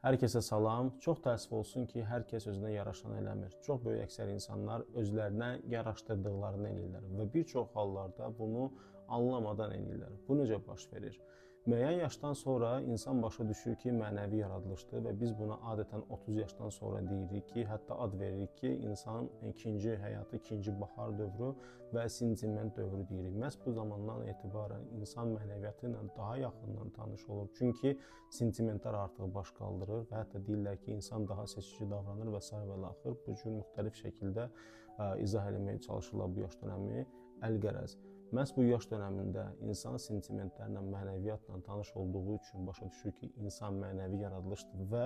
Hər kəsə salam. Çox təəssüf olsun ki, hər kəs özünə yaraşanı eləmir. Çox böyük əksər insanlar özlərinə yaraşdırdıqlarını eləyirlər və bir çox hallarda bunu anlamadan eləyirlər. Bu necə baş verir? Müəyyən yaşdan sonra insan başa düşür ki, mənəvi yaradılışdır və biz buna adətən 30 yaşdan sonra deyirik ki, hətta ad veririk ki, insan ikinci həyatı, ikinci bahar dövrü və sentiment dövrü deyirik. Məhz bu zamandan etibarən insan mənəviyyatı ilə daha yaxından tanış olur. Çünki sentimentlər artıq baş qaldırır və hətta deyirlər ki, insan daha seçici davranır və s. və l. Bu cür müxtəlif şəkildə izah eləməyə çalışırlar bu yaş dönəmi. Əlqərəz. Məhz bu yaş dönəmində insan sentimentlərlə, mənəviyyatla tanış olduğu üçün başa düşür ki, insan mənəvi yaradılışdır və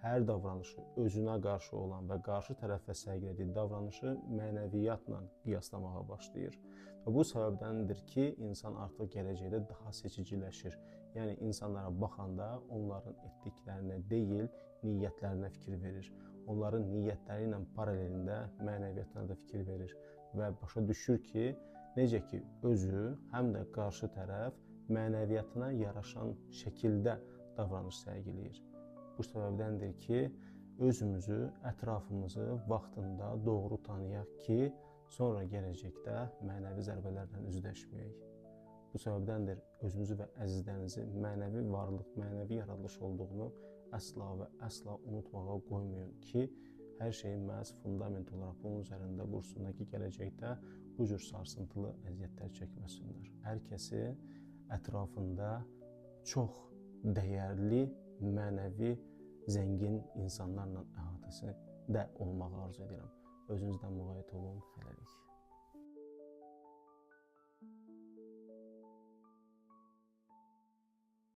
hər davranışı özünə qarşı olan və qarşı tərəfə sərgilediyi davranışı mənəviyyatla qiyaslamağa başlayır. Və bu səbəbdəndir ki, insan artıq gələcəkdə daha seçiciləşir. Yəni, insanlara baxanda onların etdiklərinə deyil, niyyətlərinə fikir verir. Onların niyyətləri ilə paralelində mənəviyyatına da fikir verir və başa düşür ki, necə ki, özü, həm də qarşı tərəf mənəviyyatına yaraşan şəkildə davranış sərgiləyir. Bu səbəbdəndir ki, özümüzü, ətrafımızı vaxtında doğru tanıyaq ki, sonra gələcəkdə mənəvi zərbələrlə üzləşməyək. Bu səbəbdəndir özünüzü və əzizlərinizi mənəvi varlıq, mənəvi yaradılış olduğunu əsla və əsla unutmağa qoymayın ki, hər şeyin məhz fundament olaraq bunun üzərində qursunlar ki, gələcəkdə bu cür sarsıntılı əziyyətlər çəkməsinlər. Hər kəsi ətrafında çox dəyərli, mənəvi, zəngin insanlarla əhatəsində olmağı arzu edirəm. Özünüzdən müğayət olun, hələlik.